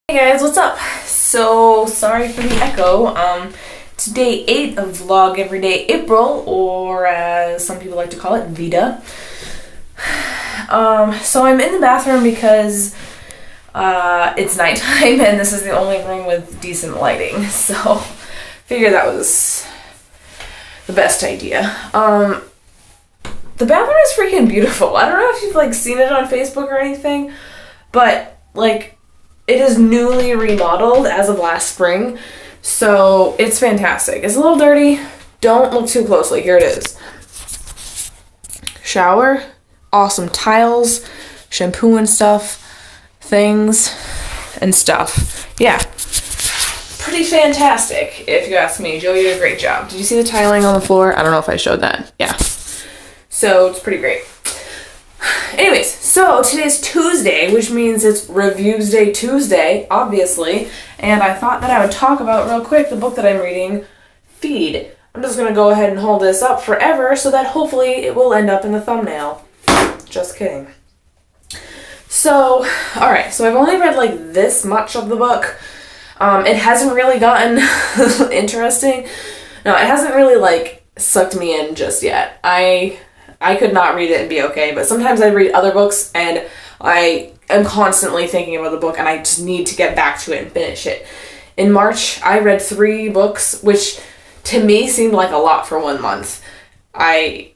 Hey guys, what's up? So sorry for the echo. It's day 8 of Vlog Everyday April, or as some people like to call it, VEDA. So I'm in the bathroom because it's nighttime and this is the only room with decent lighting. So figured that was the best idea. The bathroom is freaking beautiful. I don't know if you've seen it on Facebook or anything, but it is newly remodeled as of last spring, so it's fantastic. It's a little dirty. Don't look too closely. Here it is. Shower, awesome tiles, shampoo and stuff, things and stuff. Yeah, pretty fantastic if you ask me. Joey did a great job. Did you see the tiling on the floor? I don't know if I showed that. Yeah. So it's pretty great. Anyways, so today's Tuesday, which means it's Reviewsday Tuesday, obviously, and I thought that I would talk about real quick the book that I'm reading, Feed. I'm just going to go ahead and hold this up forever so that hopefully it will end up in the thumbnail. Just kidding. So, alright, so I've only read this much of the book. It hasn't really gotten interesting. No, it hasn't really sucked me in just yet. I could not read it and be okay, but sometimes I read other books and I am constantly thinking about the book and I just need to get back to it and finish it. In March, I read 3 books, which to me seemed like a lot for 1 month. I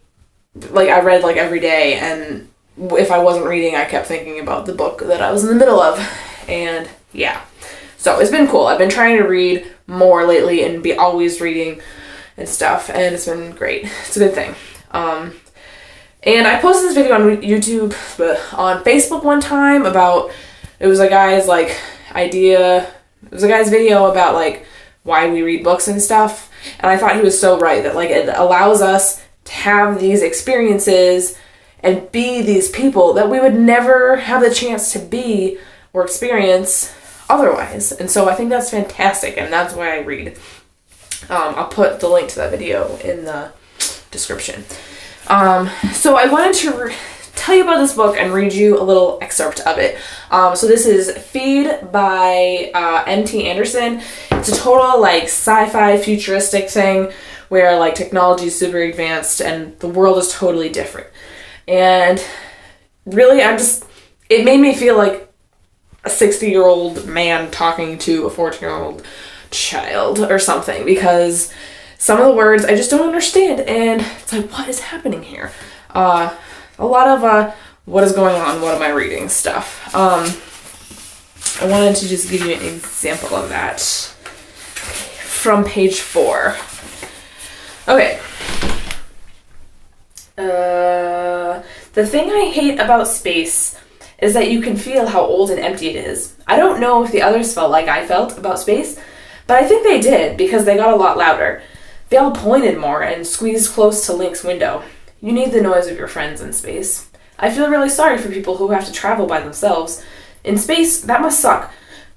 read every day, and if I wasn't reading, I kept thinking about the book that I was in the middle of, and yeah. So it's been cool. I've been trying to read more lately and be always reading and stuff, and it's been great. It's a good thing. And I posted this video on YouTube, on Facebook one time about, it was a guy's video about why we read books and stuff. And I thought he was so right that it allows us to have these experiences and be these people that we would never have the chance to be or experience otherwise. And so I think that's fantastic, and that's why I read. I'll put the link to that video in the description. So I wanted to tell you about this book and read you a little excerpt of it. So this is Feed by M.T. Anderson. It's a total sci-fi futuristic thing where technology is super advanced and the world is totally different. And really it made me feel like a 60-year-old man talking to a 14-year-old child or something, because some of the words I just don't understand, and it's what is happening here? A lot of what is going on, what am I reading stuff. I wanted to just give you an example of that from page 4. Okay. The thing I hate about space is that you can feel how old and empty it is. I don't know if the others felt like I felt about space, but I think they did, because they got a lot louder. They all pointed more and squeezed close to Link's window. You need the noise of your friends in space. I feel really sorry for people who have to travel by themselves. In space, that must suck.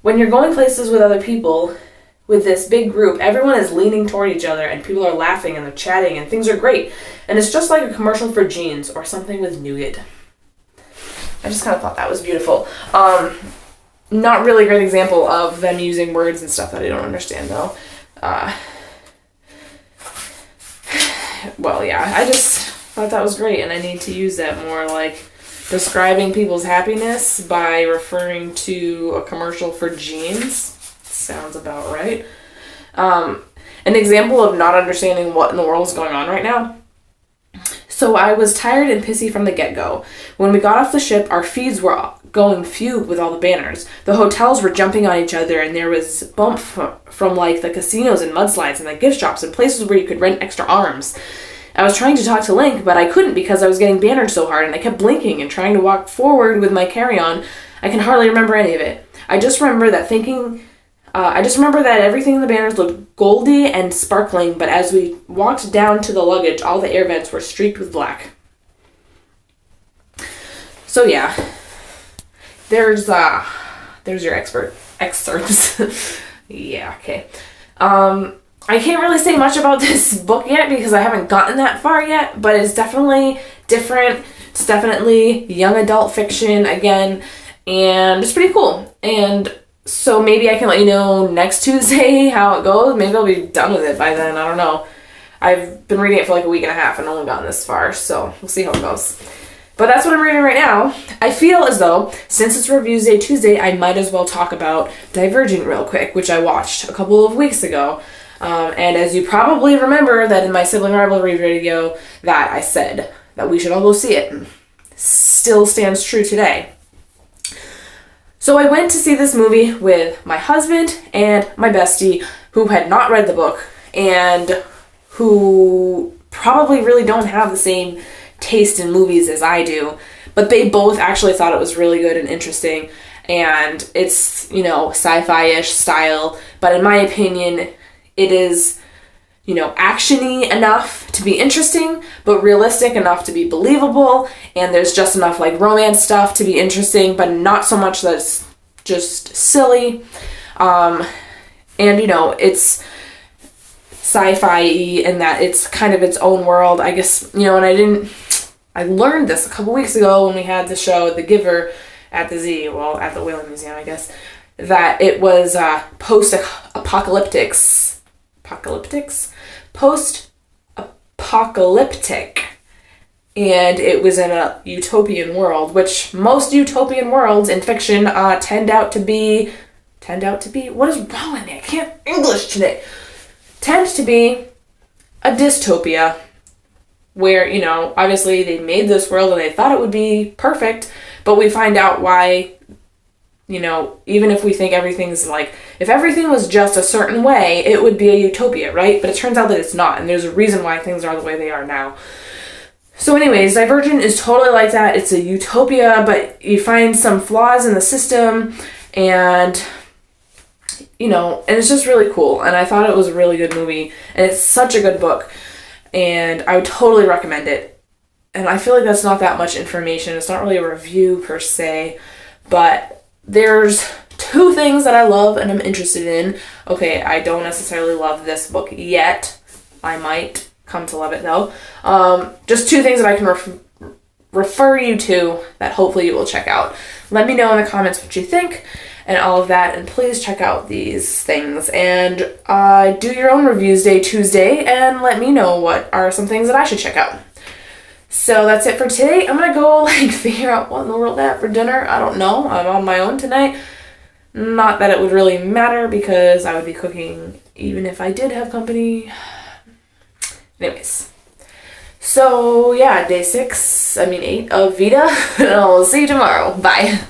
When you're going places with other people, with this big group, everyone is leaning toward each other and people are laughing and they're chatting and things are great. And it's just like a commercial for jeans or something with nougat. I just kind of thought that was beautiful. Not really a great example of them using words and stuff that I don't understand though. Well, yeah, I just thought that was great, and I need to use that more, describing people's happiness by referring to a commercial for jeans. Sounds about right. An example of not understanding what in the world is going on right now. So I was tired and pissy from the get-go. When we got off the ship, our feeds were going fugue with all the banners. The hotels were jumping on each other, and there was bump from the casinos and mudslides and the gift shops and places where you could rent extra arms. I was trying to talk to Link, but I couldn't because I was getting bannered so hard, and I kept blinking and trying to walk forward with my carry-on. I can hardly remember any of it. I just remember that everything in the banners looked goldy and sparkling, but as we walked down to the luggage, all the air vents were streaked with black. So yeah, there's your excerpts. Yeah, okay. I can't really say much about this book yet because I haven't gotten that far yet, but it's definitely different. It's definitely young adult fiction again, and it's pretty cool. And So maybe I can let you know next Tuesday how it goes. Maybe I'll be done with it by then. I don't know. I've been reading it for like a week and a half and only gotten this far, so we'll see how it goes. But that's what I'm reading right now. I feel as though, since it's Reviewsday Tuesday, I might as well talk about Divergent real quick, which I watched a couple of weeks ago. And as you probably remember that in my sibling rivalry video that I said that we should all go see it. Still stands true today. So I went to see this movie with my husband and my bestie, who had not read the book and who probably really don't have the same taste in movies as I do, but they both actually thought it was really good and interesting, and it's, you know, sci-fi-ish style, but in my opinion, it is, you know, action-y enough to be interesting, but realistic enough to be believable, and there's just enough, like, romance stuff to be interesting, but not so much that's just silly, and, you know, it's sci-fi-y in that it's kind of its own world, I guess, you know, and I learned this a couple weeks ago when we had the show The Giver at the at the Whaling Museum, I guess, that it was post-apocalyptic, and it was in a utopian world, which most utopian worlds in fiction tend out to be, what is wrong with me? I can't English today. Tend to be a dystopia, where, you know, obviously they made this world and they thought it would be perfect, but we find out why, you know, even if we think everything's like, if everything was just a certain way, it would be a utopia, right? But it turns out that it's not, and there's a reason why things are the way they are now. So anyways, Divergent is totally like that. It's a utopia, but you find some flaws in the system, and, you know, and it's just really cool, and I thought it was a really good movie, and it's such a good book. And I would totally recommend it. And I feel like that's not that much information. It's not really a review per se. But there's two things that I love and I'm interested in. Okay, I don't necessarily love this book yet. I might come to love it though. Just two things that I can refer you to that hopefully you will check out. Let me know in the comments what you think and all of that, and please check out these things, and do your own Reviewsday Tuesday and let me know what are some things that I should check out. So that's it for today. I'm gonna go figure out what in the world to have for dinner. I don't know. I'm on my own tonight. Not that it would really matter because I would be cooking even if I did have company. Anyways. So yeah, day 8 of VEDA, and I'll see you tomorrow. Bye.